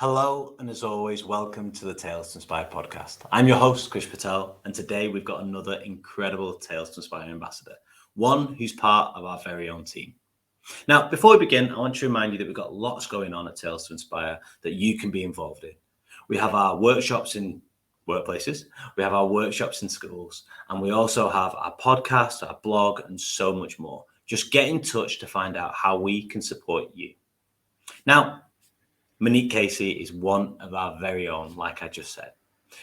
Hello, and as always, welcome to the Tales to Inspire podcast. I'm your host, Krish Patel, and today we've got another incredible Tales to Inspire ambassador, one who's part of our very own team. Now, before we begin, I want to remind you that we've got lots going on at Tales to Inspire that you can be involved in. We have our workshops in workplaces, we have our workshops in schools, and we also have our podcast, our blog, and so much more. Just get in touch to find out how we can support you. Now, Monique Casey is one of our very own, like I just said.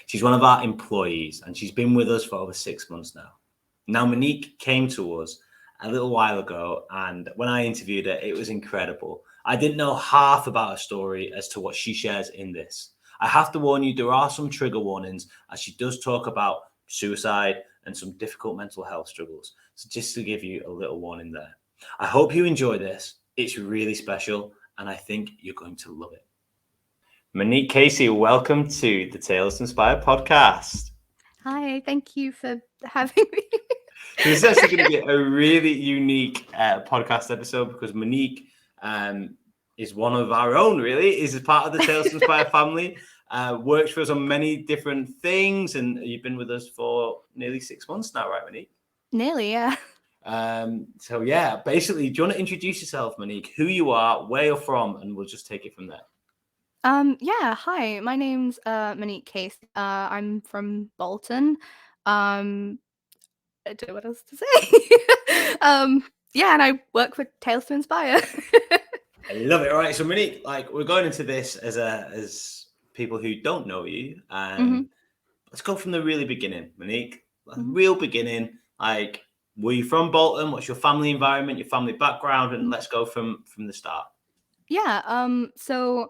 She's one of our employees and she's been with us for over 6 months now. Now, Monique came to us a little while ago, and when I interviewed her, it was incredible. I didn't know half about her story as to what she shares in this. I have to warn you, there are some trigger warnings as she does talk about suicide and some difficult mental health struggles. So just to give you a little warning there. I hope you enjoy this. It's really special and I think you're going to love it. Monique Casey, welcome to the Tales to Inspire podcast. Hi, thank you for having me. This is actually going to be a really unique podcast episode because Monique is one of our own, really, is a part of the Tales to Inspire family, works for us on many different things, and you've been with us for nearly 6 months now, right, Monique? Nearly, yeah. Basically, do you want to introduce yourself, Monique, who you are, where you're from, and we'll just take it from there. Hi, my name's Monique Casey. I'm from Bolton. I don't know what else to say. And I work for Tales to Inspire. I love it. All right, so Monique, we're going into this as people who don't know you. Let's go from the really beginning, Monique. Real beginning. Were you from Bolton? What's your family environment, your family background, and let's go from the start. Yeah. So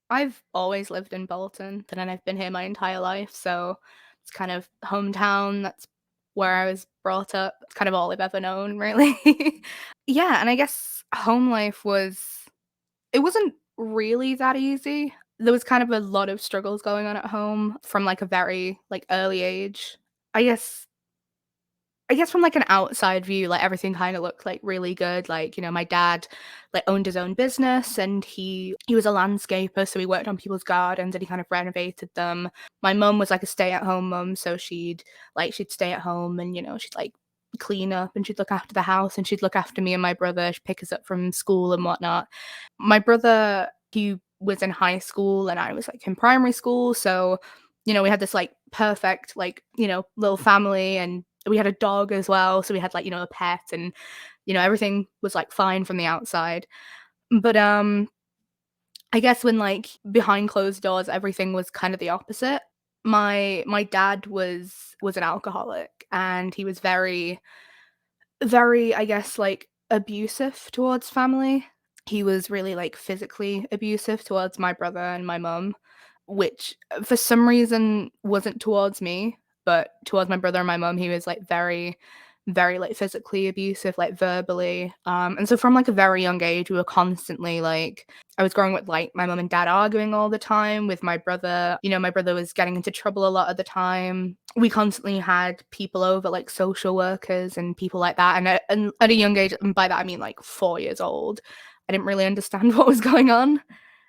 I've always lived in Bolton, and I've been here my entire life. So it's kind of hometown. That's where I was brought up. It's kind of all I've ever known, really. Yeah, and I guess home life it wasn't really that easy. There was kind of a lot of struggles going on at home from a very early age. I guess from an outside view, everything kind of looked really good. My dad owned his own business and he was a landscaper, so he worked on people's gardens and he kind of renovated them. My mum was a stay-at-home mum, so she'd stay at home and she'd clean up and she'd look after the house and she'd look after me and my brother. She'd pick us up from school and whatnot. My brother, he was in high school and I was in primary school, so we had this perfect little family, and we had a dog as well, so we had a pet, and everything was fine from the outside. But I guess when behind closed doors everything was kind of the opposite. My dad was an alcoholic, and he was very, very, I guess, abusive towards family. He was really physically abusive towards my brother and my mum, which for some reason wasn't towards me, but towards my brother and my mum, he was very, very physically abusive, verbally. And so from a very young age, we were constantly I was growing with my mum and dad arguing all the time with my brother. My brother was getting into trouble a lot of the time. We constantly had people over, social workers and people like that. And at a young age, and by that I mean 4 years old, I didn't really understand what was going on.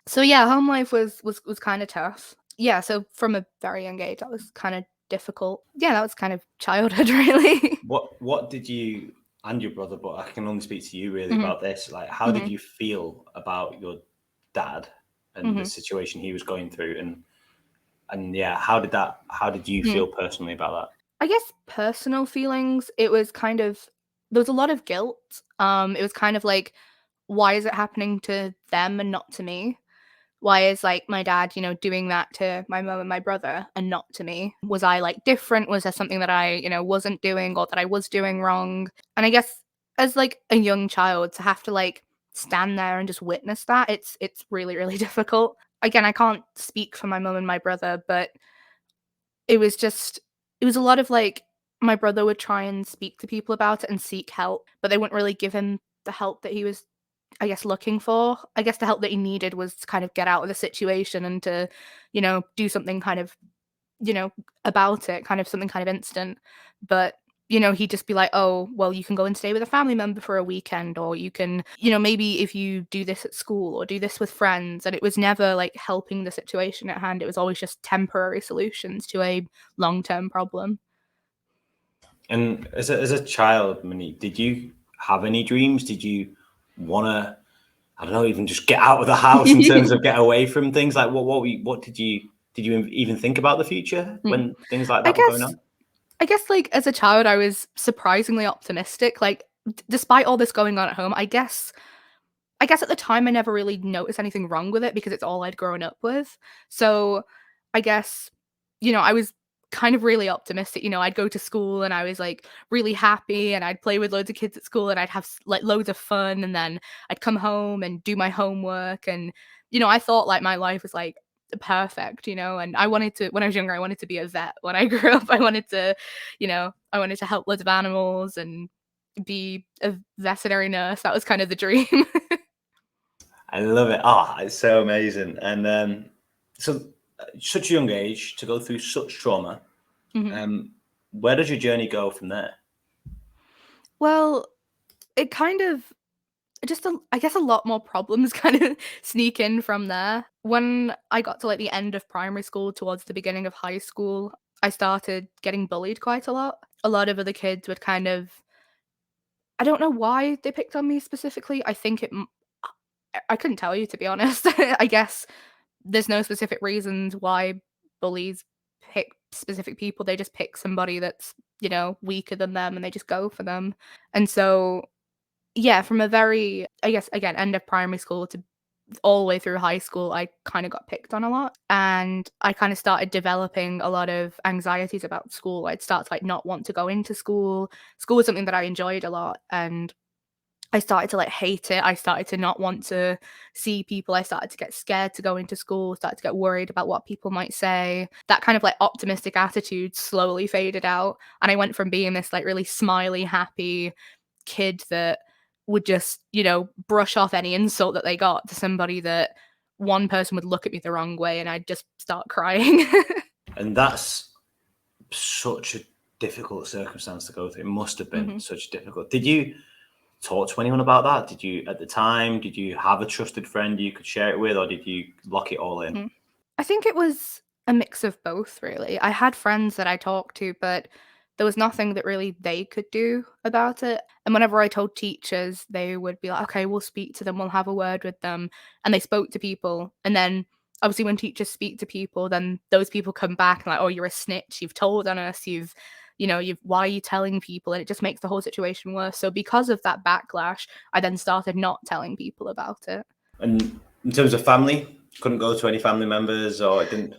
So yeah, home life was kind of tough. Yeah, so from a very young age, that was kind of difficult. Yeah, that was kind of childhood, really. What did you and your brother, but I can only speak to you really about this. How did you feel about your dad and the situation he was going through, and yeah, how did you feel personally about that? I guess personal feelings, it was kind of, there was a lot of guilt. It was kind of why is it happening to them and not to me? Why is my dad, doing that to my mum and my brother and not to me? Was I different? Was there something that I, wasn't doing or that I was doing wrong? And I guess as a young child to have to stand there and just witness that, it's really, really difficult. Again, I can't speak for my mum and my brother, but it was a lot of my brother would try and speak to people about it and seek help, but they wouldn't really give him the help that he was, I guess, looking for. I guess the help that he needed was to kind of get out of the situation and to, do something kind of, about it, kind of something kind of instant. But he'd just be like, oh, well, you can go and stay with a family member for a weekend, or you can, maybe if you do this at school or do this with friends. And it was never like helping the situation at hand. It was always just temporary solutions to a long-term problem. And as a child, Monique, did you have any dreams? Did you want to, I don't know, even just get out of the house in terms of get away from things? Like what did you even think about the future when things like I that were going guess on? I guess like as a child I was surprisingly optimistic. Like despite all this going on at home, I guess at the time I never really noticed anything wrong with it because it's all I'd grown up with. So I guess, I was kind of really optimistic. I'd go to school and I was like really happy, and I'd play with loads of kids at school and I'd have like loads of fun, and then I'd come home and do my homework. And, I thought like my life was like perfect, and I wanted to, when I was younger, I wanted to be a vet. When I grew up, I wanted to help loads of animals and be a veterinary nurse. That was kind of the dream. I love it. Oh, it's so amazing. And so such a young age to go through such trauma. Where does your journey go from there? Well, it kind of I guess a lot more problems kind of sneak in from there. When I got to like the end of primary school towards the beginning of high school, I started getting bullied quite a lot. A lot of other kids would kind of, I don't know why they picked on me specifically. I think I couldn't tell you, to be honest. I guess there's no specific reasons why bullies pick specific people. They just pick somebody that's, weaker than them, and they just go for them. And so, yeah, from a very, I guess, again, end of primary school to all the way through high school, I kind of got picked on a lot. And I kind of started developing a lot of anxieties about school. I'd start to like not want to go into school. School was something that I enjoyed a lot. And I started to like hate it. I started to not want to see people. I started to get scared to go into school, started to get worried about what people might say. That kind of like optimistic attitude slowly faded out. And I went from being this like really smiley, happy kid that would just, brush off any insult that they got, to somebody that one person would look at me the wrong way and I'd just start crying. And that's such a difficult circumstance to go through. It must have been such difficult. Did you talk to anyone about that? Did you, at the time, did you have a trusted friend you could share it with, or did you lock it all in? I think it was a mix of both, really. I had friends that I talked to, but there was nothing that really they could do about it. And whenever I told teachers, they would be like, okay, we'll speak to them, we'll have a word with them. And they spoke to people. And then obviously when teachers speak to people, then those people come back and like, oh, you're a snitch, you've told on us, why are you telling people? And it just makes the whole situation worse. So because of that backlash, I then started not telling people about it. And in terms of family, couldn't go to any family members, or it didn't?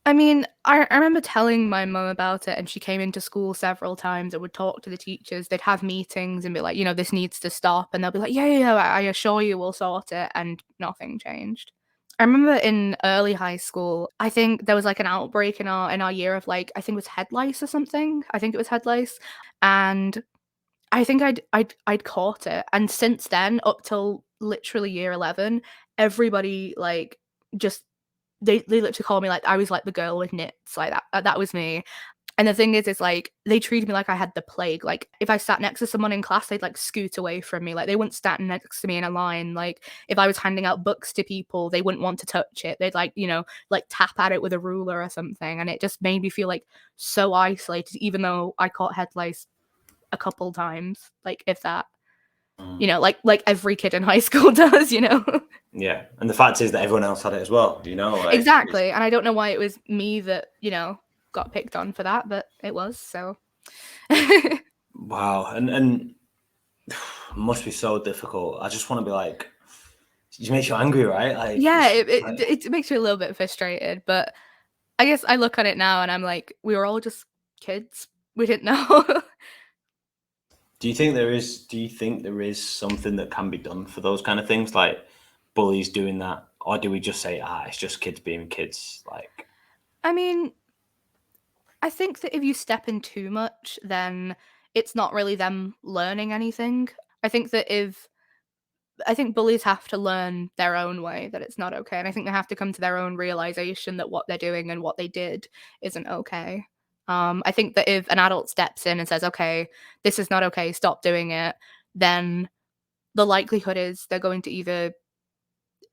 I mean, I remember telling my mum about it, and she came into school several times and would talk to the teachers. They'd have meetings and be like, this needs to stop. And they'll be like, yeah, I assure you we'll sort it. And nothing changed. I remember in early high school, I think there was like an outbreak in our year of like, I think it was head lice or something. I think it was head lice. And I think I'd caught it. And since then, up till literally year 11, everybody like just they literally call me like I was like the girl with nits, like that was me. And the thing is like they treated me like I had the plague. Like if I sat next to someone in class, they'd like scoot away from me. Like they wouldn't stand next to me in a line. Like if I was handing out books to people, they wouldn't want to touch it. They'd like, like tap at it with a ruler or something. And it just made me feel like so isolated, even though I caught head lice a couple times, like if that. Like every kid in high school does. Yeah, and the fact is that everyone else had it as well. Like, exactly. And I don't know why it was me that got picked on for that, but it was. So wow, and must be so difficult. I just want to be like, it makes you angry, right? Like, yeah, it makes you a little bit frustrated, but I guess I look at it now and I'm like, we were all just kids. We didn't know. Do you think there is something that can be done for those kind of things, like bullies doing that, or do we just say, it's just kids being kids? Like, I mean, I think that if you step in too much, then it's not really them learning anything. I think bullies have to learn their own way that it's not okay, and I think they have to come to their own realization that what they're doing and what they did isn't okay. I think that if an adult steps in and says, okay, this is not okay, stop doing it, then the likelihood is they're going to either,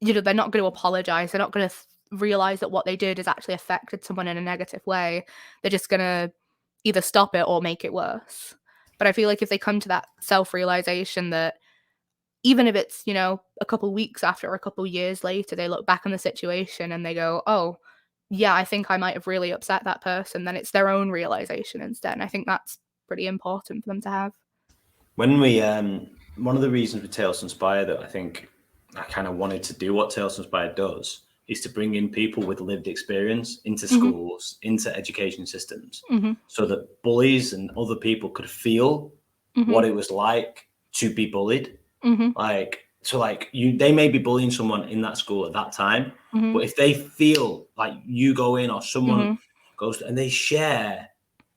they're not going to apologize. They're not going to realize that what they did has actually affected someone in a negative way. They're just going to either stop it or make it worse. But I feel like if they come to that self-realization that even if it's, a couple weeks after or a couple years later, they look back on the situation and they go, oh, yeah, I think I might have really upset that person, then it's their own realization instead. And I think that's pretty important for them to have. When we, one of the reasons with Tales to Inspire that I think I kind of wanted to do what Tales to Inspire does is to bring in people with lived experience into schools, into education systems, so that bullies and other people could feel what it was like to be bullied. They may be bullying someone in that school at that time, but if they feel like you go in or someone goes and they share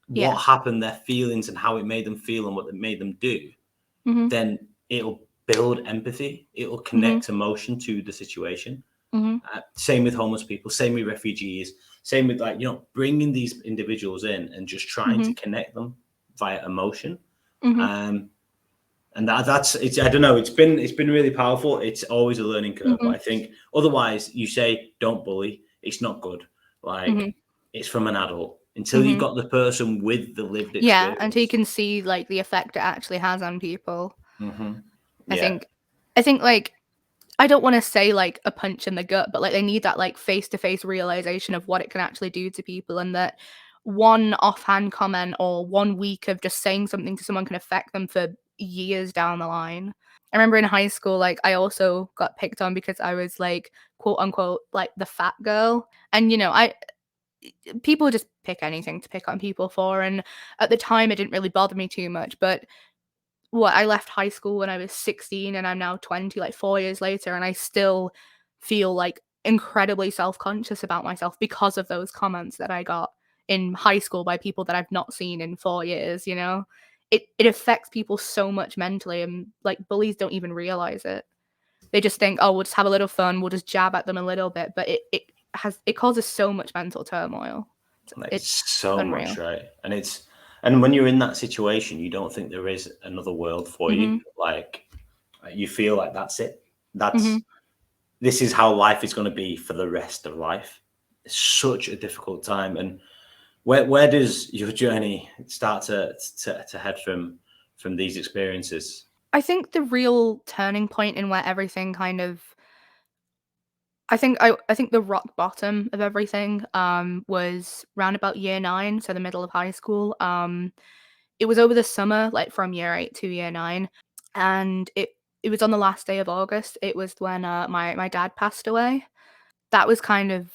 what happened, their feelings and how it made them feel and what it made them do, then it'll build empathy. It'll connect emotion to the situation. Same with homeless people, same with refugees, same with bringing these individuals in and just trying to connect them via emotion. And that's it's. I don't know. It's been really powerful. It's always a learning curve, but I think otherwise, you say don't bully. It's not good. It's from an adult until you've got the person with the lived experience. Yeah, until you can see the effect it actually has on people. I think I don't want to say a punch in the gut, but they need that face-to-face realization of what it can actually do to people, and that one offhand comment or 1 week of just saying something to someone can affect them for years down the line. I remember in high school, I also got picked on because I was quote unquote the fat girl, and people just pick anything to pick on people for, and at the time it didn't really bother me too much, but I left high school when I was 16 and I'm now 20, 4 years later, and I still feel incredibly self-conscious about myself because of those comments that I got in high school by people that I've not seen in 4 years. It affects people so much mentally, and bullies don't even realize it. They just think, oh, we'll just have a little fun, we'll just jab at them a little bit, but it causes so much mental turmoil. It's so unreal. Much, right? And when you're in that situation, you don't think there is another world for you. You feel like that's it. This is how life is going to be for the rest of life. It's such a difficult time. And where does your journey start to head from these experiences? I think the real turning point in where everything kind of, I think the rock bottom of everything was round about year 9, so the middle of high school. It was over the summer, from year 8 to year 9, and it was on the last day of August. It was when my dad passed away. That was kind of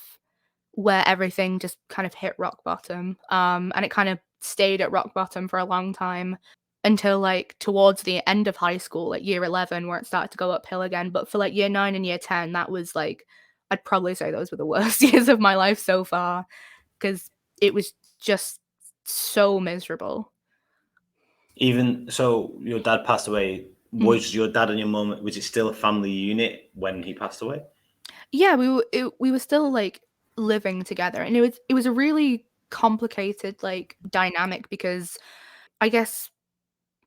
where everything just kind of hit rock bottom, and it kind of stayed at rock bottom for a long time until towards the end of high school, year 11, where it started to go uphill again. But for year 9 and year 10, that was I'd probably say those were the worst years of my life so far, because it was just so miserable. Even so, your dad passed away. Was your dad and your mum, was it still a family unit when he passed away? Yeah, we were still living together, and it was a really complicated dynamic, because I guess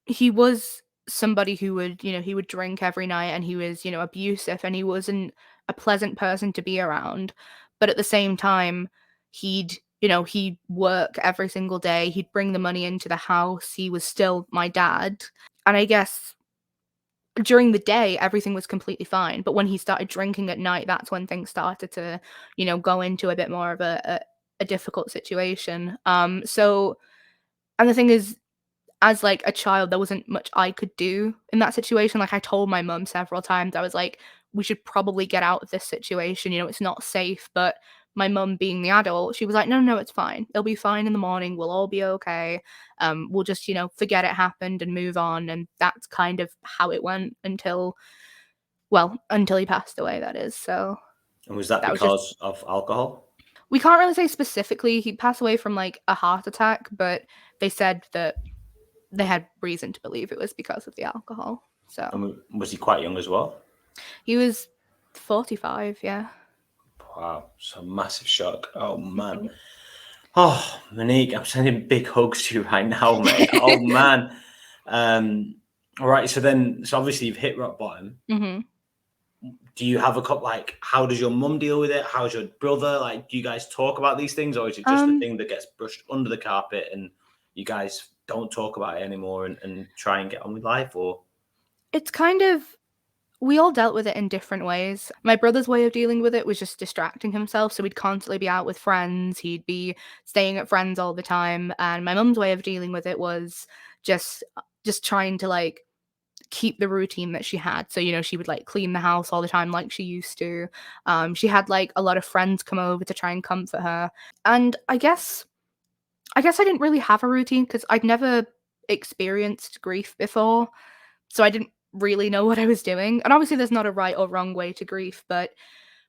he was somebody who would, he would drink every night, and he was, abusive, and he wasn't a pleasant person to be around. But at the same time, he'd work every single day. He'd bring the money into the house. He was still my dad. And I guess during the day, everything was completely fine. But when he started drinking at night, that's when things started to, go into a bit more of a difficult situation. And the thing is, as a child, there wasn't much I could do in that situation. I told my mum several times, I was like, we should probably get out of this situation. It's not safe. But my mum, being the adult, she was like, no, it's fine. It'll be fine in the morning. We'll all be okay. We'll just, forget it happened and move on. And that's kind of how it went until he passed away, that is. So. And was that because of alcohol? We can't really say specifically. He passed away from a heart attack, but they said that they had reason to believe it was because of the alcohol. So. And was he quite young as well? He was 45, yeah. Wow, so massive shock. Oh man. Oh, Monique, I'm sending big hugs to you right now, mate. Oh man. All right. So obviously you've hit rock bottom. Hmm. Do you have a cup? Like, how does your mum deal with it? How's your brother? Like, do you guys talk about these things, or is it just a thing that gets brushed under the carpet and you guys don't talk about it anymore and try and get on with life? Or It's kind of, we all dealt with it in different ways. My brother's way of dealing with it was just distracting himself. So he'd constantly be out with friends, he'd be staying at friends all the time. And my mum's way of dealing with it was just trying to like keep the routine that she had. So, she would like clean the house all the time like she used to. She had like a lot of friends come over to try and comfort her. And I guess I didn't really have a routine because I'd never experienced grief before. So I didn't really know what I was doing. And obviously there's not a right or wrong way to grief, but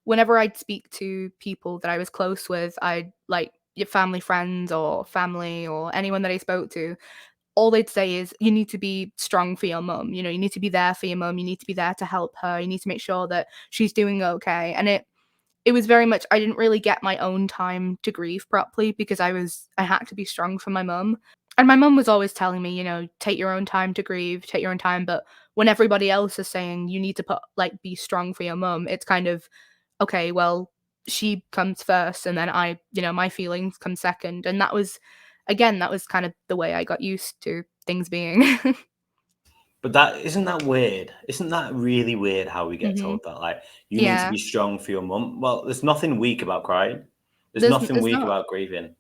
whenever I'd speak to people that I was close with, I'd like your family friends or family or anyone that I spoke to, all they'd say is you need to be strong for your mum. You need to be there for your mum. You need to be there to help her. You need to make sure that she's doing okay. And it was very much, I didn't really get my own time to grieve properly because I had to be strong for my mum. And my mum was always telling me, take your own time to grieve, take your own time. But when everybody else is saying you need to be strong for your mum, it's kind of, okay, well, she comes first and then my feelings come second. And that was kind of the way I got used to things being. but that isn't that weird? Isn't that really weird how we get Hmm. told that like you need to Yeah. be strong for your mum? Well, there's nothing weak about crying. There's nothing There's weak not. about grieving.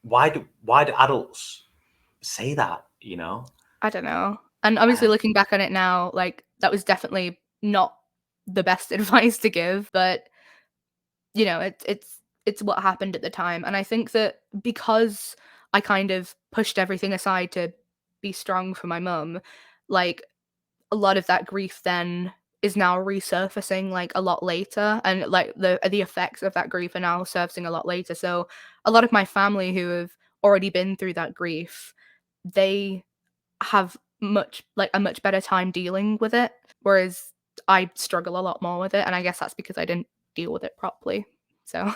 Why do adults say that? I don't know. And obviously Uh, looking back on it now, like that was definitely not the best advice to give, but it's what happened at the time. And I think that because I kind of pushed everything aside to be strong for my mum, like a lot of that grief then is now resurfacing like a lot later, and like the effects of that grief are now surfacing a lot later. So a lot of my family who have already been through that grief, they have a much better time dealing with it, whereas I struggle a lot more with it, and I guess that's because I didn't deal with it properly. So,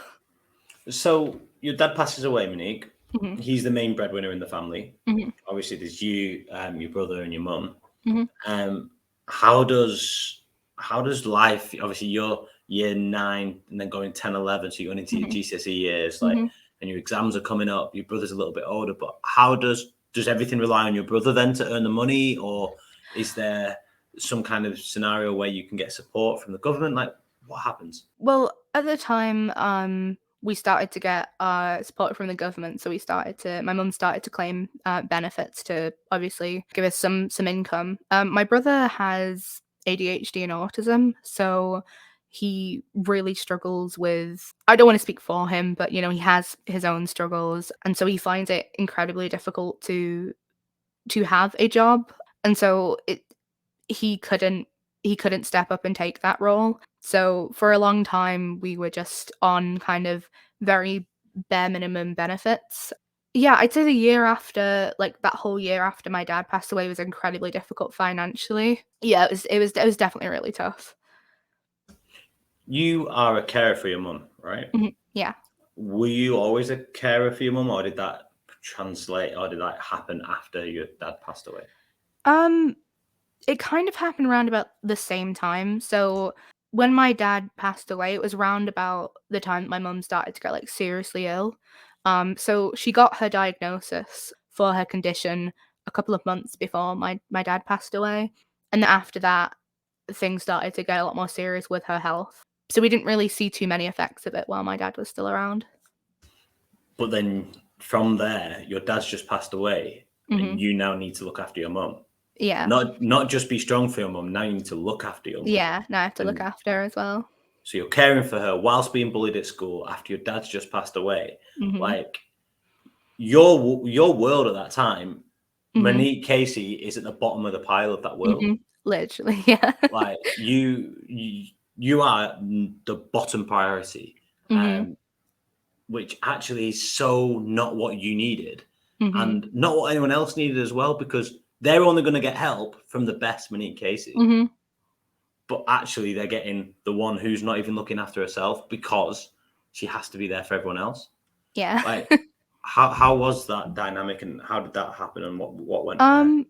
so your dad passes away, Monique. mhm, He's the main breadwinner in the family. mhm, Obviously, there's you, your brother, and your mum. mhm, Um, how does life? Obviously, you're year 9 and then going 10, 11, so you're going into your mhm, GCSE years, like, mhm. and your exams are coming up. Your brother's a little bit older, but how does everything rely on your brother then to earn the money, or is there some kind of scenario where you can get support from the government? Like, what happens? Well, at the time, we started to get support from the government, so my mum started to claim benefits to obviously give us some income. My brother has ADHD and autism, so he really struggles with. I don't want to speak for him, but he has his own struggles, and so he finds it incredibly difficult to have a job, and so he couldn't step up and take that role. So for a long time, we were just on kind of very bare minimum benefits. Yeah, I'd say the year after, like that whole year after my dad passed away was incredibly difficult financially. Yeah, it was definitely really tough. You are a carer for your mum, right? Mhm, yeah. Were you always a carer for your mum, or did that translate, or did that happen after your dad passed away? Um, it kind of happened around about the same time. So when my dad passed away, it was round about the time that my mum started to get like seriously ill. So she got her diagnosis for her condition a couple of months before my dad passed away, and then after that, things started to get a lot more serious with her health. So we didn't really see too many effects of it while my dad was still around. But then from there, your dad's just passed away, and Hmm. you now need to look after your mum. Yeah, Not just be strong for your mum. Now you need to look after your mum, yeah. Now I have to look and after her as well. so you're caring for her whilst being bullied at school after your dad's just passed away. Hmm. Like your world at that time, Hmm. Monique Casey is at the bottom of the pile of that world. Hmm. Literally, yeah. Like you are the bottom priority, Hmm. um, which actually is so not what you needed, Hmm. and not what anyone else needed as well, because they're only going to get help from the best Monique Casey, Mhm. but actually they're getting the one who's not even looking after herself because she has to be there for everyone else. Yeah. Like, how was that dynamic, and how did that happen, and what went where? Um,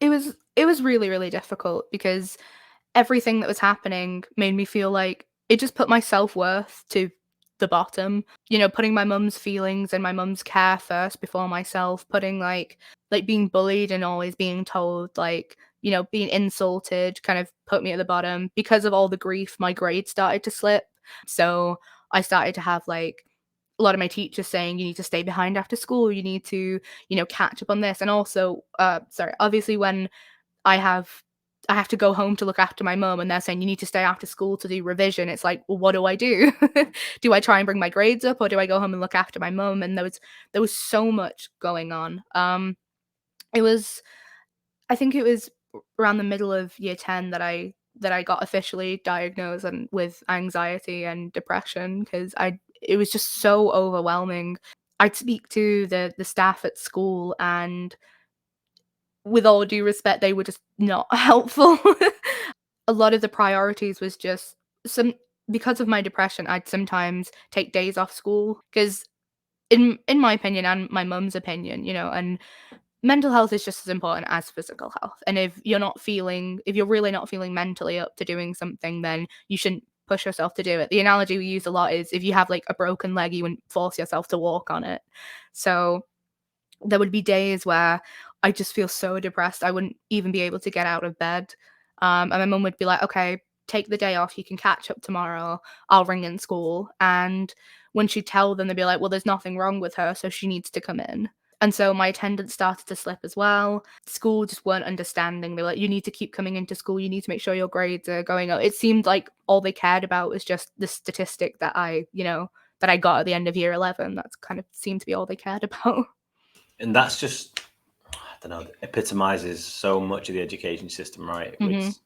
it was really, really difficult because everything that was happening made me feel like it just put my self-worth to the bottom. Putting my mum's feelings and my mum's care first before myself, putting like being bullied and always being told like, being insulted kind of put me at the bottom. Because of all the grief, my grades started to slip. So I started to have like a lot of my teachers saying you need to stay behind after school, you need to, catch up on this. And also, sorry, obviously when I have I have to go home to look after my mum and they're saying you need to stay after school to do revision. It's like, well, what do I do? Do I try and bring my grades up or do I go home and look after my mum? And there was so much going on. It was I think it was around the middle of year 10 that I got officially diagnosed and with anxiety and depression because I it was just so overwhelming. I'd speak to the staff at school and with all due respect, they were just not helpful. A lot of the priorities was just some because of my depression, I'd sometimes take days off school because in my opinion and my mum's opinion, and mental health is just as important as physical health. And if you're really not feeling mentally up to doing something, then you shouldn't push yourself to do it. The analogy we use a lot is if you have like a broken leg, you wouldn't force yourself to walk on it. So there would be days where I just feel so depressed, I wouldn't even be able to get out of bed. And my mum would be like, okay, take the day off. You can catch up tomorrow. I'll ring in school. And when she'd tell them, they'd be like, well, there's nothing wrong with her, so she needs to come in. And so my attendance started to slip as well. School just weren't understanding. They were like, you need to keep coming into school. You need to make sure your grades are going up. It seemed like all they cared about was just the statistic that I got at the end of year 11. That's kind of seemed to be all they cared about. And that's just, I don't know, epitomizes so much of the education system, right? Mhm.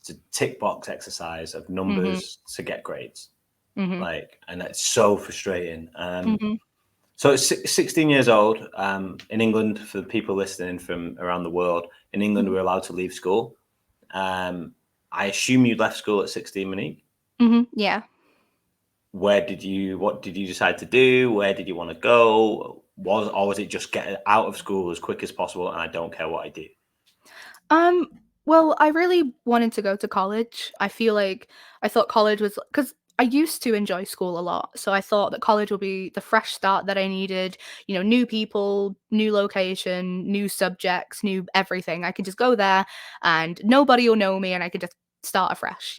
It's a tick box exercise of Mhm. numbers to get grades, Mhm. and it's so frustrating. Mhm. So it's 16 years old in England. For the people listening from around the world, in England, Mhm. we're allowed to leave school. I assume you left school at 16, Monique. Mhm. Yeah. What did you decide to do? Where did you want to go? Was it just get out of school as quick as possible and I don't care what I do? Um, well, I really wanted to go to college. I thought college was because I used to enjoy school a lot. So I thought that college would be the fresh start that I needed, new people, new location, new subjects, new everything. I could just go there and nobody will know me and I could just start afresh.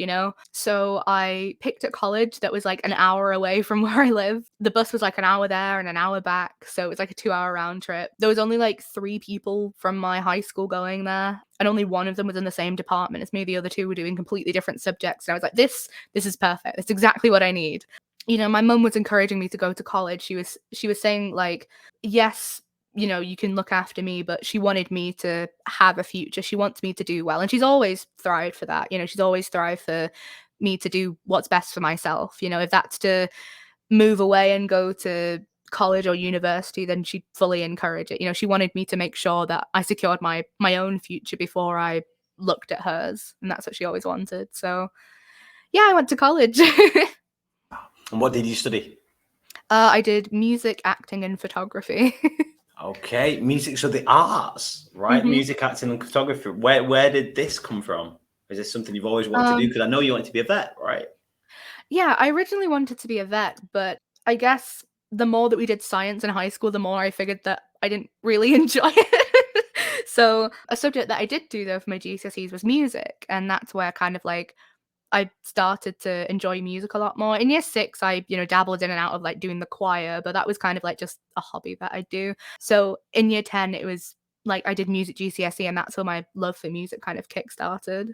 So I picked a college that was like an hour away from where I live. The bus was like an hour there and an hour back. So it was like a 2-hour round trip. There was only like 3 people from my high school going there and only one of them was in the same department as me. The other two were doing completely different subjects. And I was like, this is perfect. It's exactly what I need. My mum was encouraging me to go to college. She was saying like, yes, you can look after me, but she wanted me to have a future. She wants me to do well. And she's always thrived for that. She's always thrived for me to do what's best for myself. If that's to move away and go to college or university, then she'd fully encourage it. She wanted me to make sure that I secured my own future before I looked at hers, and that's what she always wanted. So, yeah, I went to college. And what did you study? I did music, acting, and photography. Okay, music, so the arts, right? Mhm. Music, acting, and photography. Where did this come from? Is this something you've always wanted to do? Um, Because I know you wanted to be a vet, right? yeah, I originally wanted to be a vet, but I guess the more that we did science in high school, the more I figured that I didn't really enjoy it. So, a subject that I did do though for my GCSEs was music, and that's where kind of like I started to enjoy music a lot more. In year 6, I, dabbled in and out of like doing the choir, but that was kind of like just a hobby that I do. So in year 10, it was like I did music GCSE, and that's where my love for music kind of kick-started.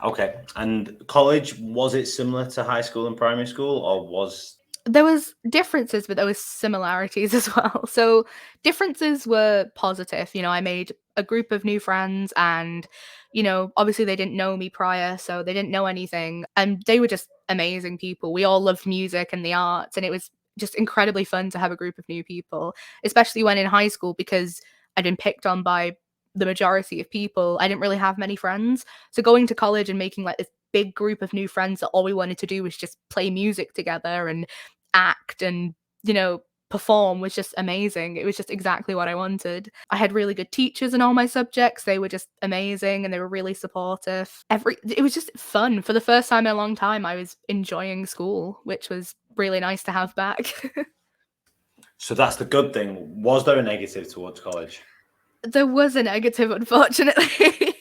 Okay. And college, was it similar to high school and primary school, or was There was differences, but there was similarities as well. So differences were positive. I made a group of new friends and, obviously they didn't know me prior, so they didn't know anything. And they were just amazing people. We all loved music and the arts, and it was just incredibly fun to have a group of new people, especially when in high school because I'd been picked on by the majority of people. I didn't really have many friends. So going to college and making like this big group of new friends that all we wanted to do was just play music together and act and perform was just amazing. It was just exactly what I wanted. I had really good teachers in all my subjects. They were just amazing and they were really supportive. It was just fun. For the first time in a long time, I was enjoying school, which was really nice to have back. So that's the good thing. Was there a negative towards college? There was a negative, unfortunately.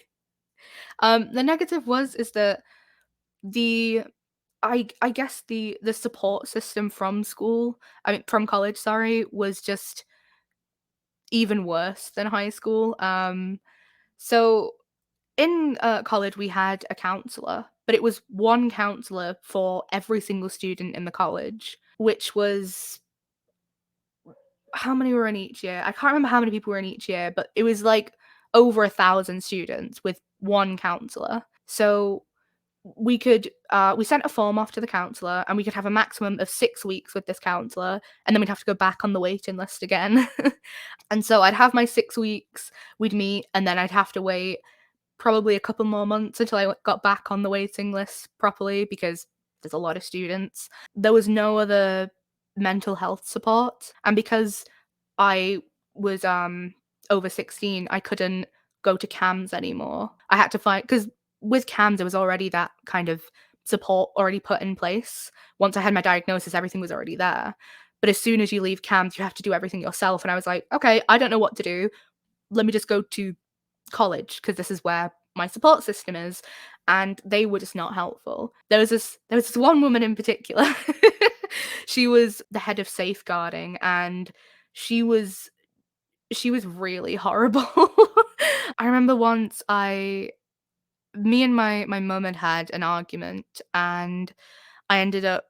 The negative is that I guess the support system from from college, sorry, was just even worse than high school. So in college we had a counselor, but it was one counselor for every single student in the college, which was how many were in each year? I can't remember how many people were in each year, but it was like over 1,000 students with one counselor. So we sent a form off to the counselor and we could have a maximum of 6 weeks with this counselor, and then we'd have to go back on the waiting list again. And so I'd have my 6 weeks, we'd meet, and then I'd have to wait probably a couple more months until I got back on the waiting list properly, because there's a lot of students. There was no other mental health support, and because I was over 16, I couldn't go to CAMS anymore. I had to find, because with CAMS there was already that kind of support already put in place. Once I had my diagnosis, everything was already there. But as soon as you leave CAMS, you have to do everything yourself. And I was like, okay, I don't know what to do. Let me just go to college, because this is where my support system is. And they were just not helpful. There was this one woman in particular. She was the head of safeguarding, and she was really horrible. I remember once me and my mum had an argument, and I ended up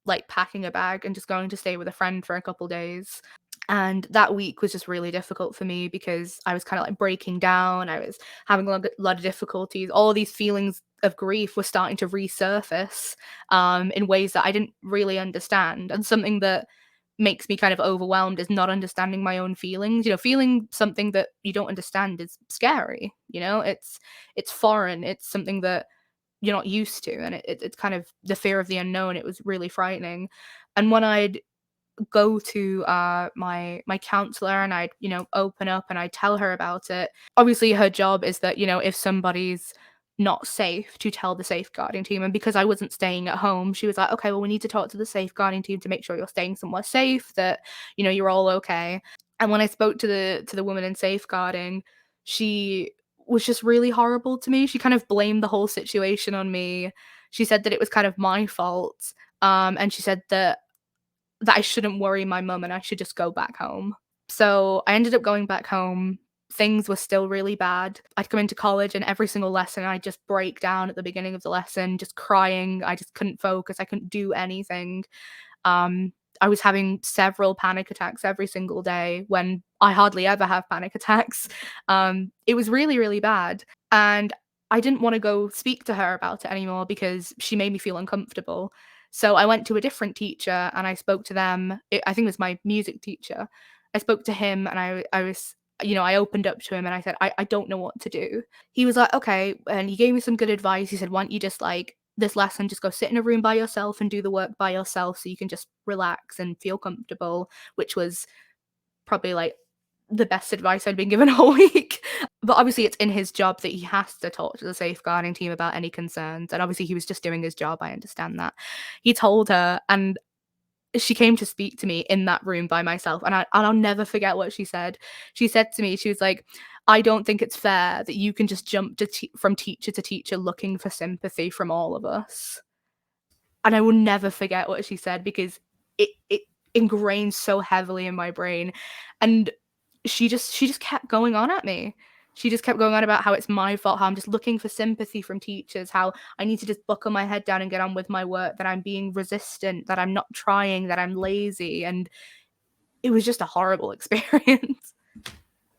like packing a bag and just going to stay with a friend for a couple days. And that week was just really difficult for me because I was kind of like breaking down. I was having a lot of difficulties. All these feelings of grief were starting to resurface in ways that I didn't really understand. And something that makes me kind of overwhelmed is not understanding my own feelings. Feeling something that you don't understand is scary. It's foreign. It's something that you're not used to, and it's kind of the fear of the unknown. It was really frightening. And when I'd go to my counselor and I'd open up and I'd tell her about it, obviously her job is that if somebody's not safe, to tell the safeguarding team. And because I wasn't staying at home, she was like, okay, well, we need to talk to the safeguarding team to make sure you're staying somewhere safe, that you're all okay. And when I spoke to the woman in safeguarding, she was just really horrible to me. She kind of blamed the whole situation on me. She said that it was kind of my fault, and she said that I shouldn't worry my mum and I should just go back home. So I ended up going back home. Things were still really bad. I'd come into college and every single lesson I'd just break down at the beginning of the lesson, just crying. I just couldn't focus. I couldn't do anything. I was having several panic attacks every single day when I hardly ever have panic attacks. It was really, really bad. And I didn't want to go speak to her about it anymore because she made me feel uncomfortable. So I went to a different teacher and I spoke to them. I think it was my music teacher. I spoke to him and I was, I opened up to him and I said, I don't know what to do. He was like, okay. And he gave me some good advice. He said, why don't you just like this lesson, just go sit in a room by yourself and do the work by yourself so you can just relax and feel comfortable, which was probably like the best advice I'd been given all week. But obviously it's in his job that he has to talk to the safeguarding team about any concerns. And obviously he was just doing his job. I understand that. He told her, and she came to speak to me in that room by myself. And I'll never forget what she said. She said to me, she was like, I don't think it's fair that you can just jump from teacher to teacher looking for sympathy from all of us. And I will never forget what she said because it ingrained so heavily in my brain. And she just kept going on at me. She just kept going on about how it's my fault, how I'm just looking for sympathy from teachers, how I need to just buckle my head down and get on with my work, that I'm being resistant, that I'm not trying, that I'm lazy. And it was just a horrible experience.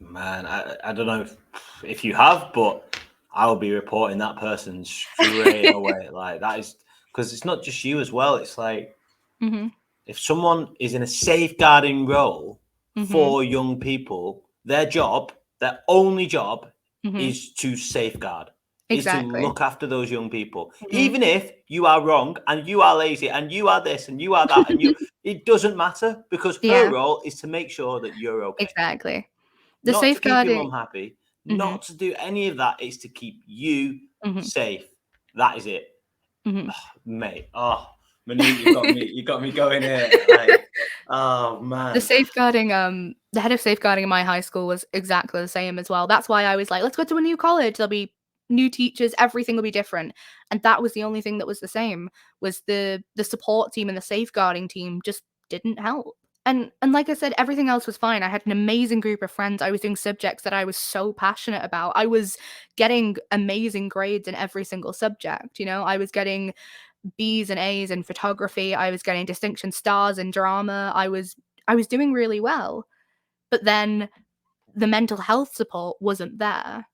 Man, I don't know if you have, but I'll be reporting that person straight away. Like, that is, because it's not just you as well. It's like, if someone is in a safeguarding role for young people, their only job is to safeguard. is to Exactly. look after those young people. Mhm. Even if you are wrong and you are lazy and you are this and you are that and it doesn't matter, because her Yeah, role is to make sure that you're okay. exactly. The Not to keep your safeguarding. mum happy, Mhm, not to do any of that. It's to keep you mhm, safe. That is it, mhm. mate. Oh, Monique, you got me going here. Like, oh The man. safeguarding, the head of safeguarding in my high school was exactly the same as well. That's why I was like, "Let's go to a new college. There'll be new teachers, everything will be different." And that was the only thing that was the same, was the support team and the safeguarding team just didn't help. And like I said, everything else was fine. I had an amazing group of friends. I was doing subjects that I was so passionate about. I was getting amazing grades in every single subject, you know? I was getting B's and A's in photography. I was getting distinction stars in drama. I was doing really well. But then the mental health support wasn't there.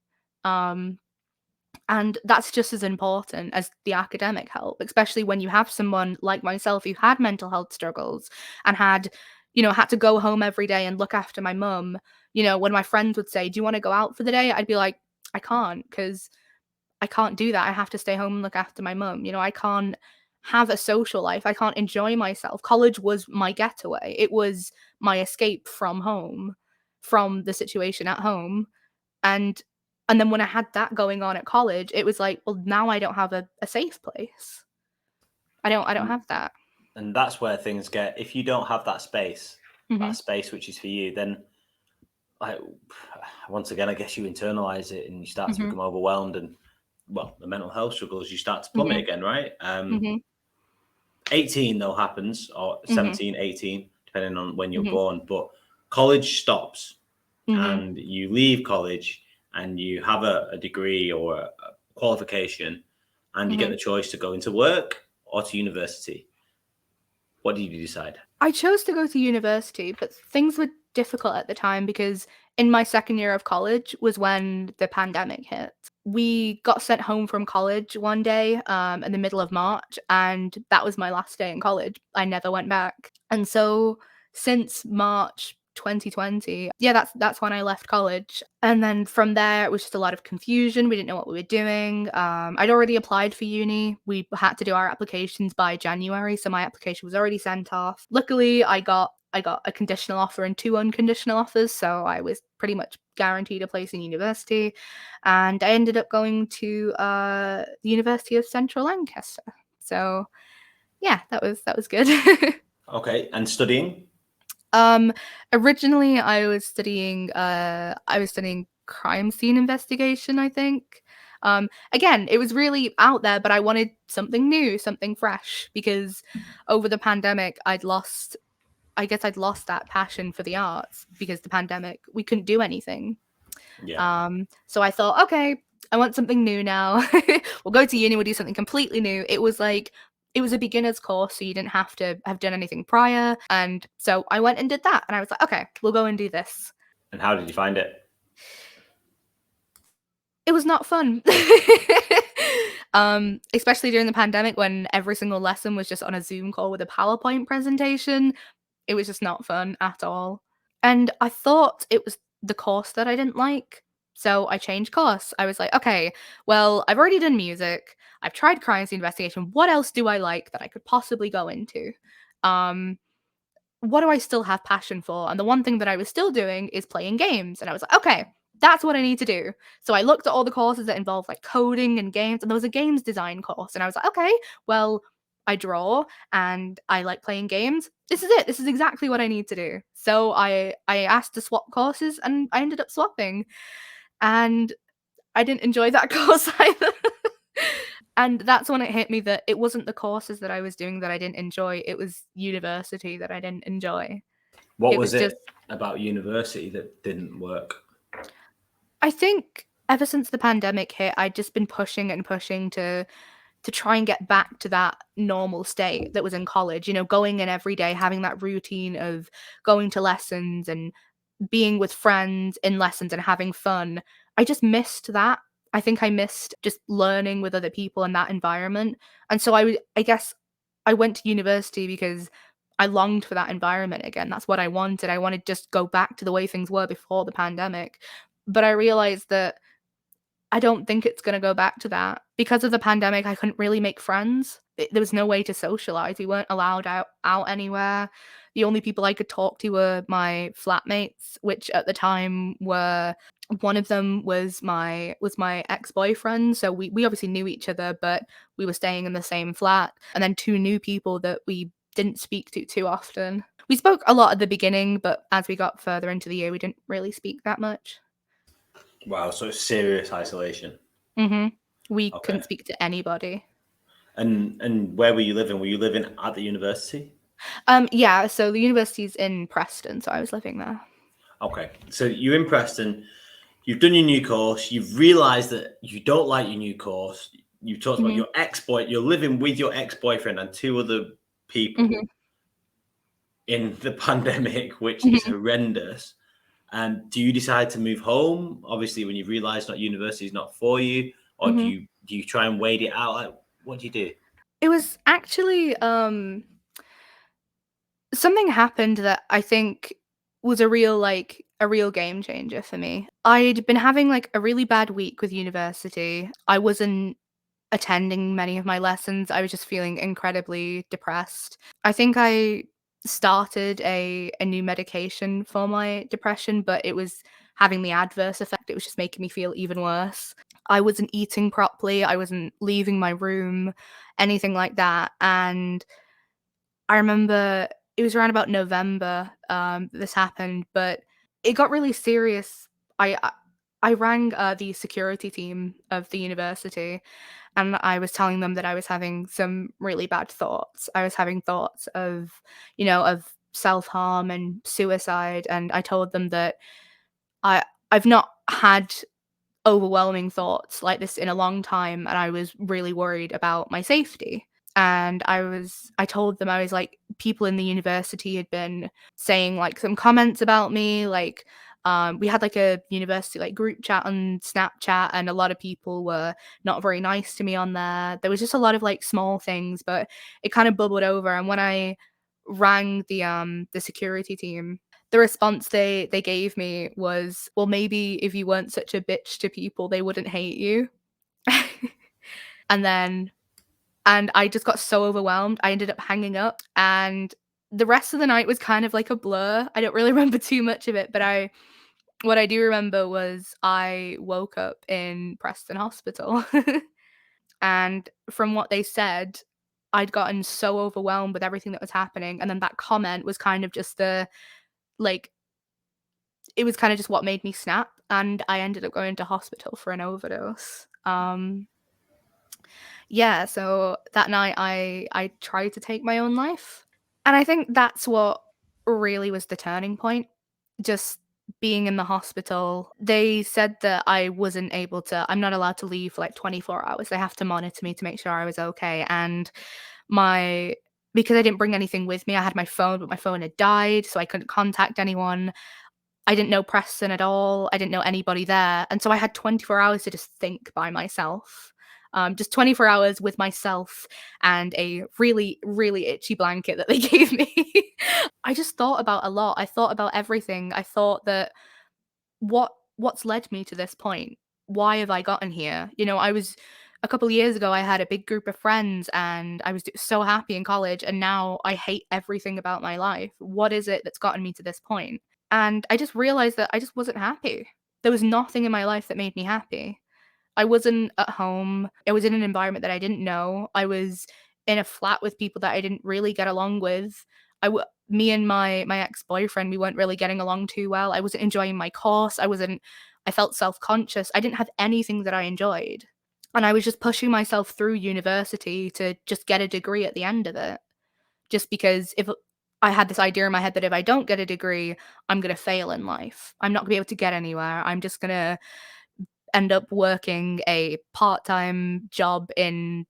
Um, and that's just as important as the academic help, especially when you have someone like myself who had mental health struggles and had to go home every day and look after my mum. When my friends would say, "Do you want to go out for the day?" I'd be like, "I can't, because I can't do that. I have to stay home and look after my mum. I can't have a social life. I can't enjoy myself." College was my getaway. It was my escape from home, from the situation at home. And and then when I had that going on at college, it was like, well, now I don't have a safe place. I don't have that. And that's where things get, if you don't have that space Mhm. which is for you, then I once again, I guess you internalize it and you start to Mhm. become overwhelmed, and well, the mental health struggles, you start to plummet Mhm. again, right? Mhm. 18 though happens, or Mhm. 17, 18, depending on when you're Mhm. born, but college stops Mhm. and you leave college and you have a degree or a qualification, and you get Mhm. the choice to go into work or to university. What did you decide? I chose to go to university, but things were difficult at the time because in my second year of college was when the pandemic hit. We got sent home from college one day in the middle of March, and that was my last day in college. I never went back. And so since March 2020, yeah, that's when I left college. And then from there, it was just a lot of confusion. We didn't know what we were doing. I'd already applied for uni. We had to do our applications by January, so my application was already sent off. Luckily, I got a conditional offer and two unconditional offers, so I was pretty much guaranteed a place in university. And I ended up going to the University of Central Lancaster. So yeah, that was good. Okay, and studying? Um, Originally I was studying crime scene investigation, I think. Again, it was really out there, but I wanted something new, something fresh, because over the pandemic I guess I'd lost that passion for the arts because the pandemic, we couldn't do anything. Yeah. So I thought, okay, I want something new now. We'll go to uni, we'll do something completely new. It was a beginner's course, so you didn't have to have done anything prior. And so I went and did that. And I was like, okay, we'll go and do this. And how did you find it? It was not fun. Especially during the pandemic when every single lesson was just on a Zoom call with a PowerPoint presentation. It was just not fun at all. And I thought it was the course that I didn't like. So I changed course. I was like, okay, well, I've already done music. I've tried crime scene investigation. What else do I like that I could possibly go into? Um, what do I still have passion for? And the one thing that I was still doing is playing games. And I was like, okay, that's what I need to do. So I looked at all the courses that involve like coding and games, and there was a games design course. And I was like, okay, well, I draw and I like playing games. This is it. This is exactly what I need to do. So I asked to swap courses and I ended up swapping. And I didn't enjoy that course either. And that's when it hit me that it wasn't the courses that I was doing that I didn't enjoy, it was university that I didn't enjoy. What It was was just it about university that didn't work? I think ever since the pandemic hit, I'd just been pushing and pushing to try and get back to that normal state that was in college, going in every day, having that routine of going to lessons and being with friends in lessons and having fun. I just missed that. I think I missed just learning with other people in that environment. And so I guess I went to university because I longed for that environment again. That's what I wanted. I wanted to just go back to the way things were before the pandemic. But I realized that I don't think it's gonna go back to that. Because of the pandemic, I couldn't really make friends. There was no way to socialize. We weren't allowed out anywhere. The only people I could talk to were my flatmates, which at the time were one of them was my ex-boyfriend, so we obviously knew each other, but we were staying in the same flat, and then 2 new people that we didn't speak to too often. We spoke a lot at the beginning, but as we got further into the year, we didn't really speak that much. Wow, so it's serious isolation. We Okay. couldn't speak to anybody. And where were you living? Were you living at the university? Yeah, so the university's in Preston, so I was living there. Okay. So you're in Preston, you've done your new course, you've realized that you don't like your new course. You talked about Mhm, your you're living with your ex-boyfriend and 2 other people mhm, in the pandemic, which is mhm, horrendous. And do you decide to move home? Obviously, when you've realized that university is not for you, or do mhm. you try and wait it out? Like, what do you do? It was actually, something happened that I think was a real game changer for me. I'd been having, like, a really bad week with university. I wasn't attending many of my lessons. I was just feeling incredibly depressed. I think I started a new medication for my depression, but it was having the adverse effect. It was just making me feel even worse. I wasn't eating properly. I wasn't leaving my room, anything like that. And I remember it was around about November, this happened, but it got really serious. I rang, the security team of the university, and I was telling them that I was having some really bad thoughts. I was having thoughts of, of self-harm and suicide, and I told them that I I've not had overwhelming thoughts like this in a long time, and I was really worried about my safety. And I told them, I was like, people in the university had been saying like some comments about me, like we had like a university like group chat on Snapchat, and a lot of people were not very nice to me on there. There was just a lot of like small things, but it kind of bubbled over. And when I rang the security team, the response they gave me was, "Well, maybe if you weren't such a bitch to people, they wouldn't hate you." And then and I just got so overwhelmed, I ended up hanging up, and the rest of the night was kind of like a blur. I don't really remember too much of it, but I what I do remember was I woke up in Preston Hospital, and from what they said, I'd gotten so overwhelmed with everything that was happening, and then that comment was kind of just like, it was kinda just what made me snap, and I ended up going to hospital for an overdose. Yeah, so that night I tried to take my own life, and I think that's what really was the turning point, just being in the hospital. They said that I'm not allowed to leave for, like, 24 hours. They have to monitor me to make sure I was okay, and my because I didn't bring anything with me, I had my phone, but my phone had died, so I couldn't contact anyone. I didn't know Preston at all. I didn't know anybody there. And so I had 24 hours to just think by myself. Just 24 hours with myself and a really, really itchy blanket that they gave me. I just thought about a lot. I thought about everything. I thought that what's led me to this point? Why have I gotten here? I was a couple of years ago, I had a big group of friends and I was so happy in college, and now I hate everything about my life. What is it that's gotten me to this point? And I just realized that I just wasn't happy. There was nothing in my life that made me happy. I wasn't at home. I was in an environment that I didn't know. I was in a flat with people that I didn't really get along with. Me and my ex-boyfriend, we weren't really getting along too well. I wasn't enjoying my course. I felt self-conscious. I didn't have anything that I enjoyed. And I was just pushing myself through university to just get a degree at the end of it. Just because if I had this idea in my head that if I don't get a degree, I'm gonna fail in life. I'm not gonna be able to get anywhere. I'm just gonna end up working a part-time job in,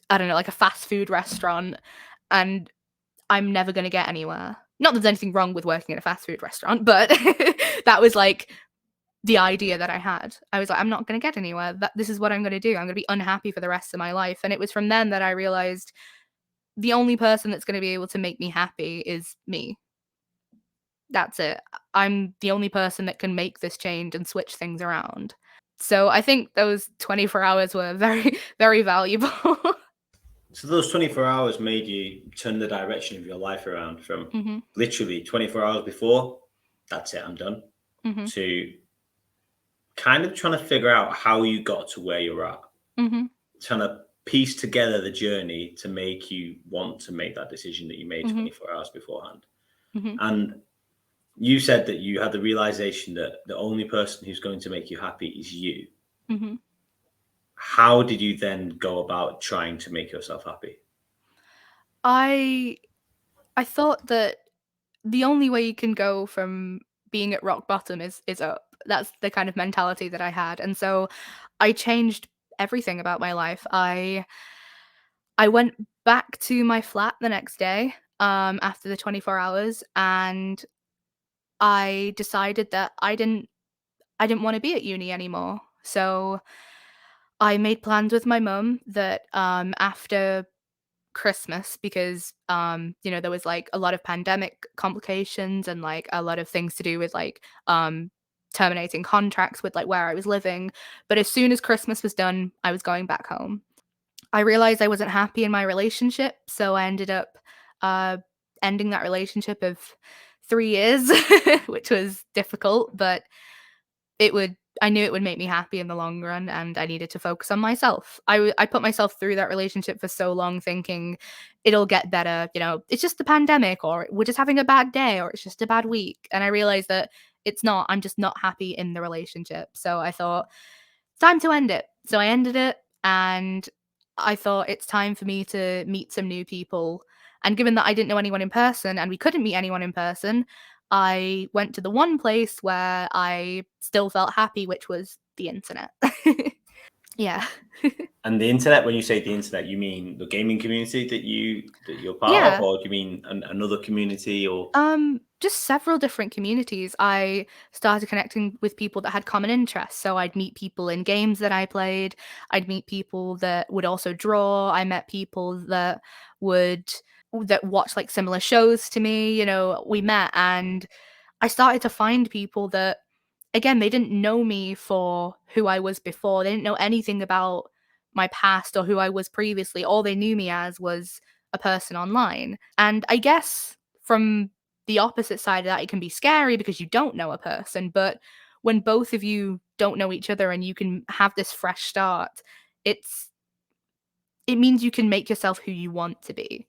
I don't know, like a fast food restaurant, and I'm never gonna get anywhere. Not that there's anything wrong with working at a fast food restaurant, but that was like the idea that I had. I was like, I'm not gonna get anywhere. This is what I'm gonna do. I'm gonna be unhappy for the rest of my life. And it was from then that I realized the only person that's gonna be able to make me happy is me. That's it. I'm the only person that can make this change and switch things around. So I think those 24 hours were very, very valuable. So those 24 hours made you turn the direction of your life around from hmm literally 24 hours before, that's it, I'm done, hmm to kind of trying to figure out how you got to where you're at, hmm trying to piece together the journey to make you want to make that decision that you made hmm 24 hours beforehand. hmm And you said that you had the realization that the only person who's going to make you happy is you. hmm How did you then go about trying to make yourself happy? I I thought that the only way you can go from being at rock bottom is up. That's the kind of mentality that I had. And so I changed everything about my life. I went back to my flat the next day after the 24 hours, and I decided that I didn't want to be at uni anymore. So I made plans with my mum that after Christmas, because there was like a lot of pandemic complications and like a lot of things to do with like terminating contracts with like where I was living. But as soon as Christmas was done, I was going back home. I realized I wasn't happy in my relationship, so I ended up uh ending that relationship of 3 years, which was difficult, but it would I knew it would make me happy in the long run, and I needed to focus on myself. I put myself through that relationship for so long thinking it'll get better, it's just the pandemic, or we're just having a bad day, or it's just a bad week, and I realized that it's not. I'm just not happy in the relationship. So I thought, time to end it. So I ended it, and I thought it's time for me to meet some new people. And given that I didn't know anyone in person and we couldn't meet anyone in person, I went to the one place where I still felt happy, which was the internet. Yeah. And the internet, when you say the internet, you mean the gaming community that you're part of, Yeah. or do you mean another community, or Just several different communities. I started connecting with people that had common interests. So I'd meet people in games that I played. I'd meet people that would also draw. I met people would that watch like similar shows to me. We met, and I started to find people that, again, they didn't know me for who I was before. They didn't know anything about my past or who I was previously. All they knew me as was a person online. And I guess from the opposite side of that, it can be scary because you don't know a person. But when both of you don't know each other and you can have this fresh start, it's it means you can make yourself who you want to be.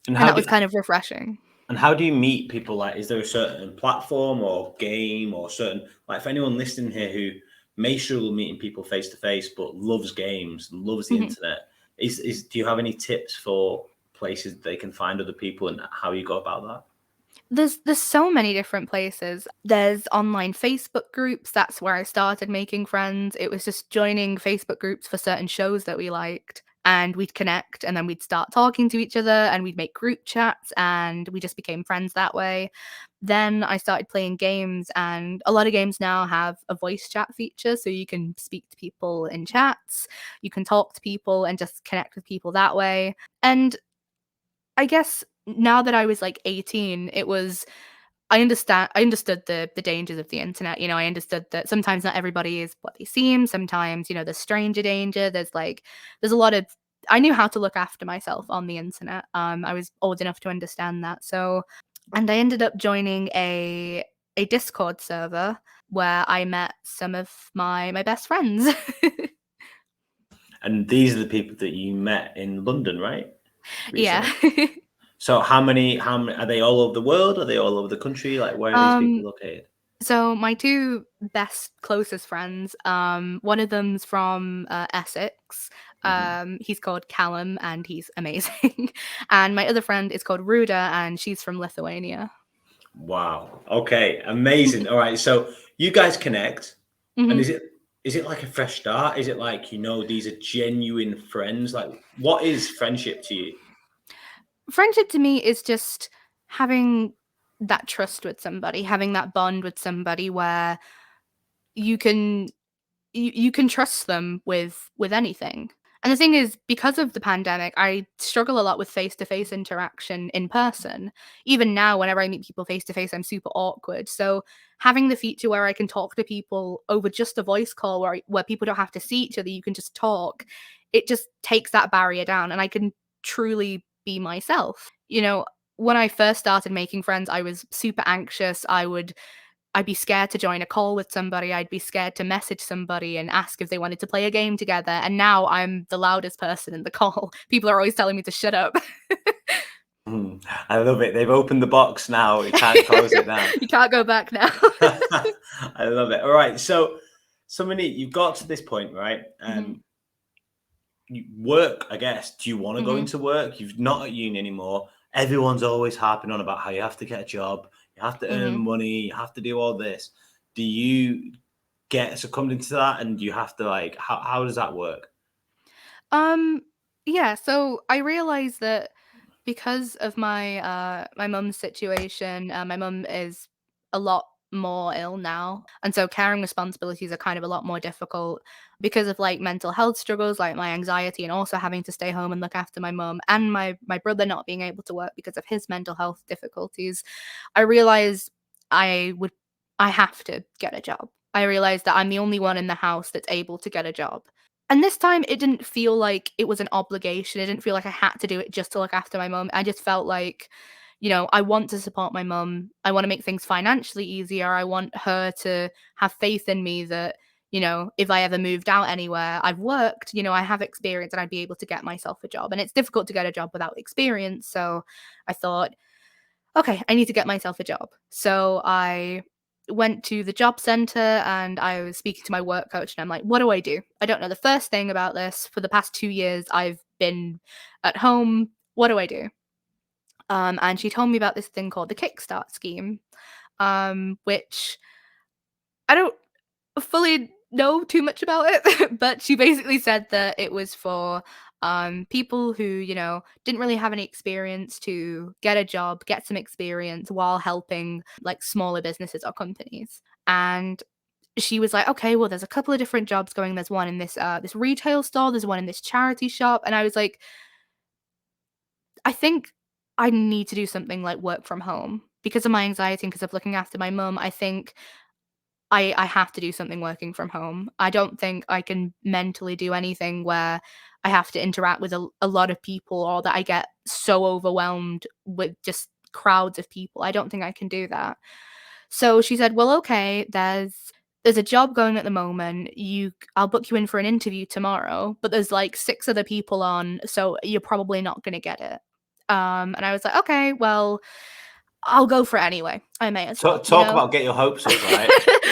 and And how that do was kind of refreshing. and how do you meet people? Like, is there a certain platform or game or certain, like, for anyone listening here who may struggle meeting people face to face but loves games and loves the Mhm. internet, is do you have any tips for places they can find other people and how you go about that? There's so many different places. There's online Facebook groups. That's where I started making friends. It was just joining Facebook groups for certain shows that we liked, and we'd connect, and then we'd start talking to each other, and we'd make group chats, and we just became friends that way. Then I started playing games, and a lot of games now have a voice chat feature, so you can speak to people in chats, you can talk to people and just connect with people that way. And I guess now that I was like 18, I understood the dangers of the internet. I understood that sometimes not everybody is what they seem. Sometimes, there's stranger danger. There's a lot of I knew how to look after myself on the internet. I was old enough to understand that. So, and I ended up joining a Discord server where I met some of my best friends. And these are the people that you met in London, right? Yeah. Recently. So how many are they all over the world? Are they all over the country? Like, where are these people um located? So my two best closest friends, one of them's from Essex. Mhm. He's called Callum, and he's amazing. And my other friend is called Ruda, and she's from Lithuania. Wow. Okay. Amazing. All right. So you guys connect, and hmm is it like a fresh start? Is it like, these are genuine friends? Like, what is friendship to you? Friendship to me is just having that trust with somebody, having that bond with somebody where you can you can trust them with anything. And the thing is, because of the pandemic, I struggle a lot with face-to-face interaction in person. Even now, whenever I meet people face-to-face, I'm super awkward. So having the feature where I can talk to people over just a voice call where people don't have to see each other, you can just talk, it just takes that barrier down and I can truly be myself. When I first started making friends, I was super anxious. I'd be scared to join a call with somebody. I'd be scared to message somebody and ask if they wanted to play a game together. And now I'm the loudest person in the call. People are always telling me to shut up. I love it. They've opened the box now. You can't close it now. You can't go back now. I love it. All right. So Monique, you've got to this point, right? You work, I guess. Do you want to go into work? You're not at uni anymore. Everyone's always harping on about how you have to get a job, you have to earn money, you have to do all this. Do you get succumbed into that, and you have to how does that work? Yeah, so I realized that because of my mum's situation, my mum is a lot more ill now, and so caring responsibilities are kind of a lot more difficult because of mental health struggles, like my anxiety, and also having to stay home and look after my mum and my brother not being able to work because of his mental health difficulties. I realized I would I have to get a job. I realized that I'm the only one in the house that's able to get a job. And this time, it didn't feel like it was an obligation. It didn't feel like I had to do it just to look after my mum. I just felt like, I want to support my mum. I want to make things financially easier. I want her to have faith in me that, if I ever moved out anywhere, I've worked, I have experience and I'd be able to get myself a job. And it's difficult to get a job without experience. So I thought, okay, I need to get myself a job. So I went to the job center and I was speaking to my work coach and I'm like, what do I do? I don't know the first thing about this. For the past 2 years, I've been at home. What do I do? And she told me about this thing called the Kickstart Scheme, which I don't fully know too much about it, but she basically said that it was for people who, didn't really have any experience to get a job, get some experience while helping smaller businesses or companies. And she was like, okay, well, there's a couple of different jobs going. There's one in this retail store, there's one in this charity shop. And I was like, I think I need to do something like work from home because of my anxiety and because of looking after my mum. I think I have to do something working from home. I don't think I can mentally do anything where I have to interact with a lot of people or that I get so overwhelmed with just crowds of people. I don't think I can do that. So she said, "Well, okay, there's a job going at the moment. I'll book you in for an interview tomorrow, but there's 6 other people on, so you're probably not going to get it." And I was like, "Okay, well, I'll go for it anyway. I may as well, Talk about get your hopes up, right?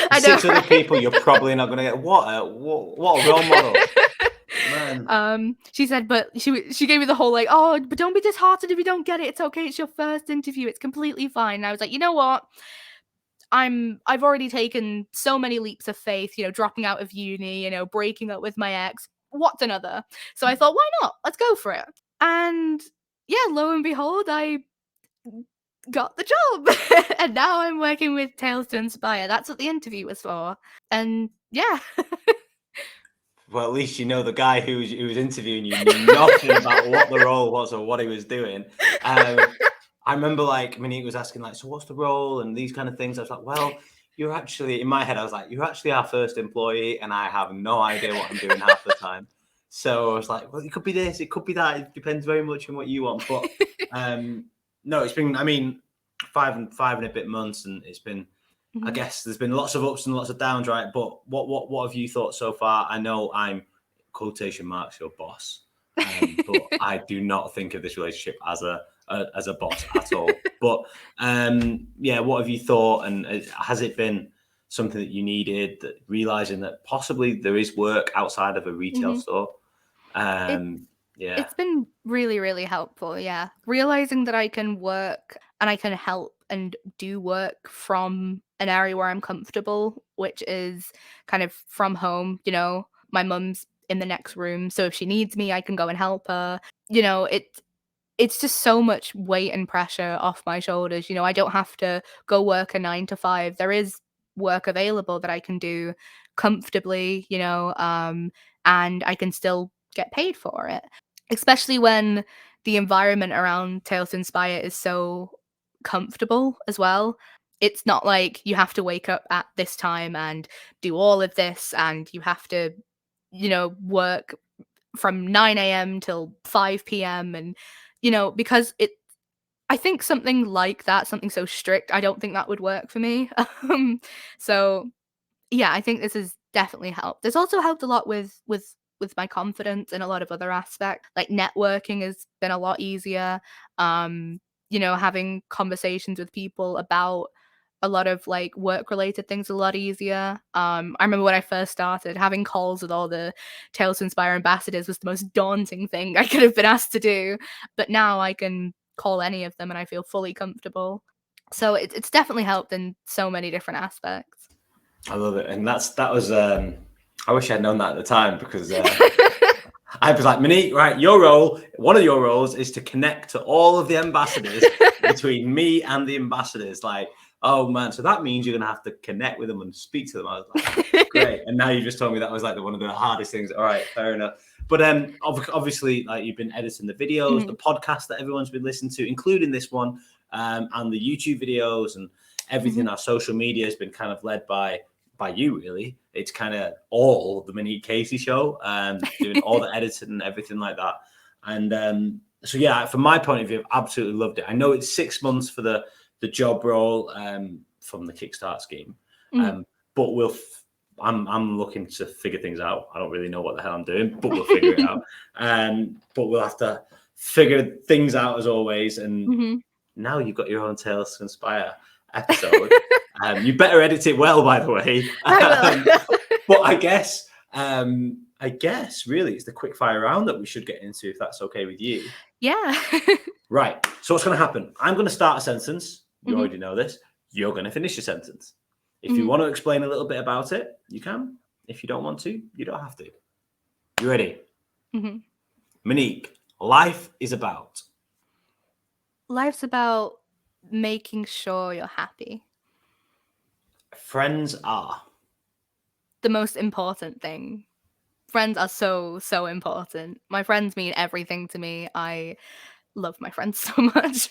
I know, 6 other right? people you're probably not going to get. What a role model, man. She said, but she gave me the whole oh, but don't be disheartened if you don't get it. It's okay. It's your first interview. It's completely fine. And I was like, you know what? I've already taken so many leaps of faith, dropping out of uni, breaking up with my ex. What's another? So I thought, why not? Let's go for it. And yeah, lo and behold, I got the job. And now I'm working with Tales to Inspire. That's what the interview was for. And yeah. Well, at least you know the guy who was interviewing you knew nothing about what the role was or what he was doing. I remember Monique was asking so what's the role and these kind of things. I was like, well, you're actually, in my head, I was like, you're actually our first employee and I have no idea what I'm doing half the time. So I was like, well, it could be this, it could be that. It depends very much on what you want. But no, it's been, 5 and a bit months, and it's been, I guess there's been lots of ups and lots of downs, right? But what have you thought so far? I know I'm, quotation marks, your boss, but I do not think of this relationship as a boss at all. But yeah, what have you thought? And has it been something that you needed? That realizing that possibly there is work outside of a retail store? Yeah, it's been really, really helpful. Yeah, realizing that I can work and I can help and do work from an area where I'm comfortable, which is kind of from home. My mum's in the next room, so if she needs me, I can go and help her. It's just so much weight and pressure off my shoulders. I don't have to go work a 9 to 5. There is work available that I can do comfortably, and I can still get paid for it, especially when the environment around Tales to Inspire is so comfortable as well. It's not like you have to wake up at this time and do all of this, and you have to, work from 9 a.m. till 5 p.m. And, because I think something like that, something so strict, I don't think that would work for me. So yeah, I think this has definitely helped. It's also helped a lot with my confidence in a lot of other aspects. Like networking has been a lot easier. Having conversations with people about a lot of like work related things a lot easier. I remember when I first started, having calls with all the Tales to Inspire ambassadors was the most daunting thing I could have been asked to do. But now I can call any of them and I feel fully comfortable. So it's definitely helped in so many different aspects. I love it. And that was I wish I'd known that at the time, because I was like, Monique, right, one of your roles is to connect to all of the ambassadors between me and the ambassadors. Like, oh man, so that means you're gonna have to connect with them and speak to them. I was like, great. And now you just told me that was like one of the hardest things. All right, fair enough. But obviously, like, you've been editing the videos, the podcast that everyone's been listening to, including this one, and the YouTube videos and everything. Our social media has been kind of led by you, really. It's kind of all the Monique Casey show, doing all the editing and everything like that. And so yeah, from my point of view, I've absolutely loved it. I know it's 6 months for the job role from the Kickstart scheme, but I'm looking to figure things out. I don't really know what the hell I'm doing, but we'll figure it out. But we'll have to figure things out as always. And now you've got your own Tales to Inspire episode. You better edit it well, by the way. But I guess really it's the quick fire round that we should get into, if that's okay with you. Yeah. Right. So what's going to happen? I'm going to start a sentence. You already know this. You're going to finish your sentence. If you want to explain a little bit about it, you can. If you don't want to, you don't have to. You ready? Monique, life is about. Life's about making sure you're happy. Friends are. The most important thing. Friends are so, so important. My friends mean everything to me. I love my friends so much.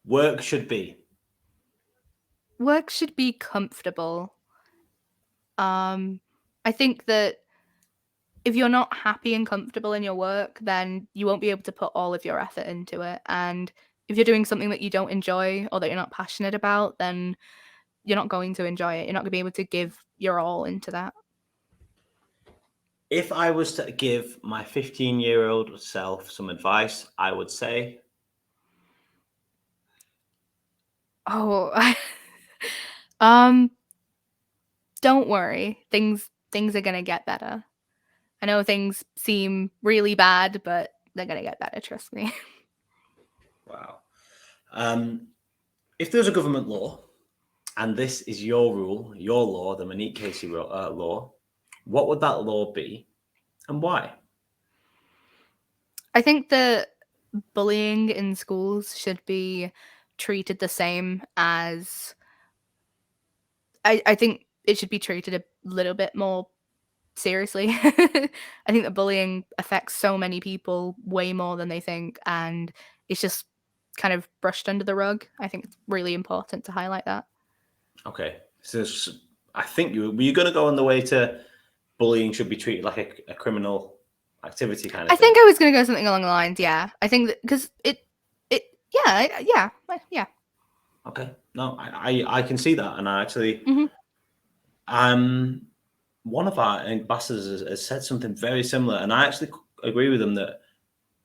Work should be. Work should be comfortable. I think that if you're not happy and comfortable in your work, then you won't be able to put all of your effort into it. And if you're doing something that you don't enjoy or that you're not passionate about, then you're not going to enjoy it. You're not going to be able to give your all into that. If I was to give my 15-year-old self some advice, I would say, don't worry. Things are going to get better. I know things seem really bad, but they're going to get better, trust me. Wow. If there's a government law, and this is your rule, your law, the Monique Casey law, what would that law be and why? I think that bullying in schools should be treated the same as... I think it should be treated a little bit more seriously. I think that bullying affects so many people way more than they think, and it's just kind of brushed under the rug. I think it's really important to highlight that. Okay, so I think were you going to go on the way to bullying should be treated like a criminal activity kind of thing? I think I was going to go something along the lines, yeah. I think that because yeah. Okay, no, I can see that, and I actually, one of our ambassadors has said something very similar, and I actually agree with them that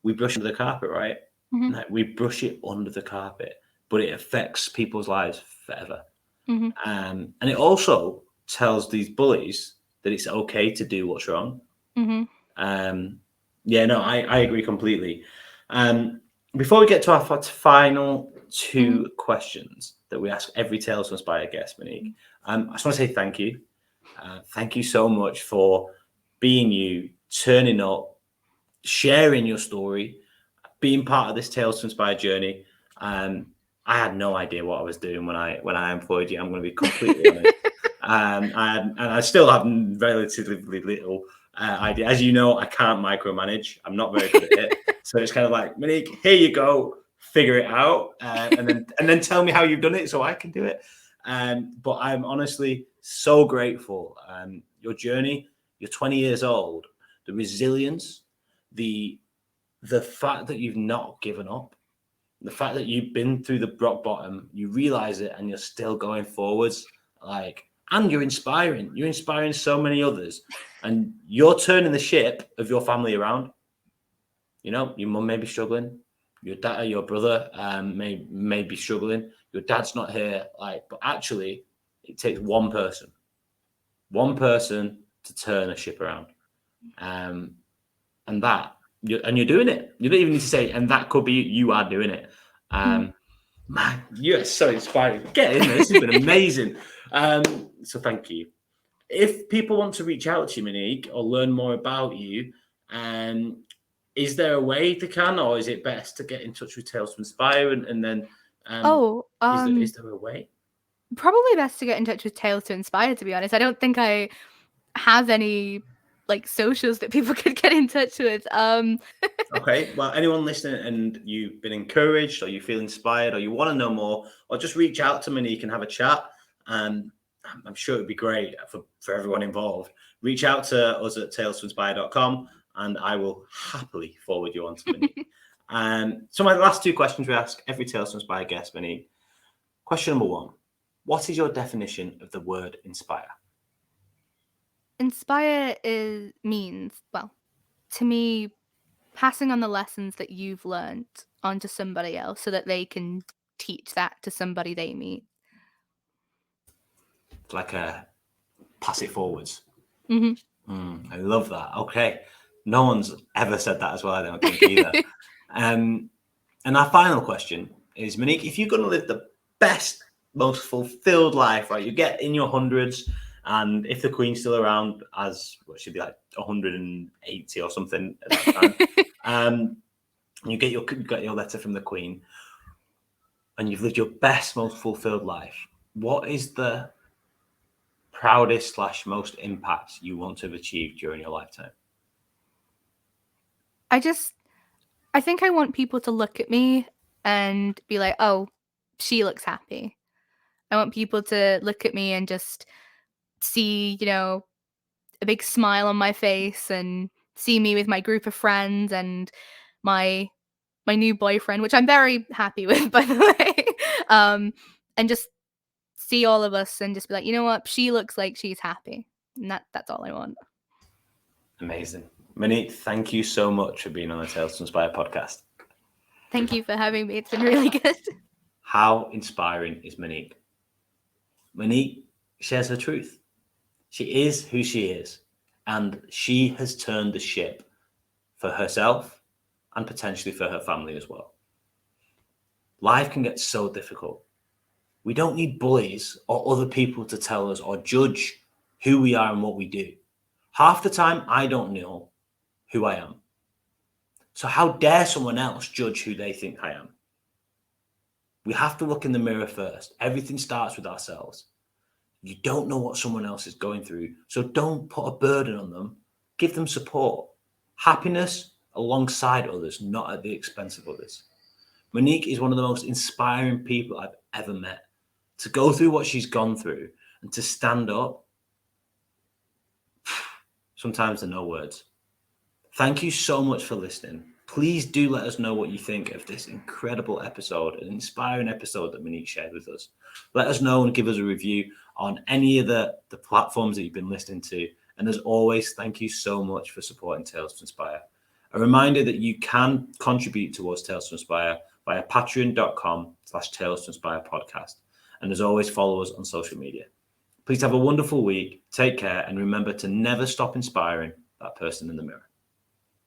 we brush under the carpet, right? Like, we brush it under the carpet, but it affects people's lives forever. And it also tells these bullies that it's okay to do what's wrong. Yeah, no, I agree completely. Before we get to our final two questions that we ask every Tales to Inspire guest, Monique, I just want to say thank you. Thank you so much for being you, turning up, sharing your story, being part of this Tales to Inspire journey. I had no idea what I was doing when I employed you. I'm going to be completely honest. And I still have relatively little. idea. As you know, I can't micromanage. I'm not very good at it. So it's kind of like, Monique, here you go, figure it out, and then tell me how you've done it so I can do it. But I'm honestly so grateful. Your journey, you're 20 years old, the resilience, the fact that you've not given up, the fact that you've been through the rock bottom, you realize it, and you're still going forwards. And you're inspiring. You're inspiring so many others, and you're turning the ship of your family around. You know, your mum may be struggling, your dad, your brother may be struggling. Your dad's not here, but actually, it takes one person to turn a ship around, and you're doing it. You don't even need to say, and that could be you are doing it. Man, you're so inspiring. Get in there. This has been amazing. So thank you. If people want to reach out to you, Monique, or learn more about you, is there a way they can, or is it best to get in touch with Tales to Inspire and then? Is there a way? Probably best to get in touch with Tales to Inspire, to be honest. I don't think I have any socials that people could get in touch with. Okay, well, anyone listening and you've been encouraged, or you feel inspired, or you want to know more, or just reach out to Monique and have a chat, and I'm sure it'd be great for everyone involved. Reach out to us at talestoinspire.com, and I will happily forward you on to Monique. So my last two questions we ask every Tales to Inspire guest, Monique. Question number one: what is your definition of the word inspire? Inspire means, well, to me, passing on the lessons that you've learned onto somebody else so that they can teach that to somebody they meet. It's like a pass it forwards. Mm-hmm. I love that. Okay. No one's ever said that as well, I don't think either. And our final question is, Monique, if you're going to live the best, most fulfilled life, right? You get in your hundreds, and if the Queen's still around, as what should be like 180 or something at that time, you get your letter from the Queen, and you've lived your best, most fulfilled life. What is the proudest / most impact you want to have achieved during your lifetime? I think I want people to look at me and be like, oh, she looks happy. I want people to look at me and just see, a big smile on my face, and see me with my group of friends and my new boyfriend, which I'm very happy with, by the way. And just see all of us and just be like, you know what? She looks like she's happy. And that's all I want. Amazing. Monique, thank you so much for being on the Tales to Inspire podcast. Thank you for having me. It's been really good. How inspiring is Monique? Monique shares her truth. She is who she is, and she has turned the ship for herself and potentially for her family as well. Life can get so difficult. We don't need bullies or other people to tell us or judge who we are and what we do. Half the time, I don't know who I am. So how dare someone else judge who they think I am? We have to look in the mirror first. Everything starts with ourselves. You don't know what someone else is going through, so don't put a burden on them. Give them support. Happiness alongside others, not at the expense of others. Monique is one of the most inspiring people I've ever met. To go through what she's gone through and to stand up, sometimes there are no words. Thank you so much for listening. Please do let us know what you think of this incredible episode, an inspiring episode that Monique shared with us. Let us know and give us a review on any of the platforms that you've been listening to. And as always, thank you so much for supporting Tales to Inspire. A reminder that you can contribute towards Tales to Inspire via patreon.com/Tales to Inspire podcast. And as always, follow us on social media. Please have a wonderful week. Take care. And remember to never stop inspiring that person in the mirror.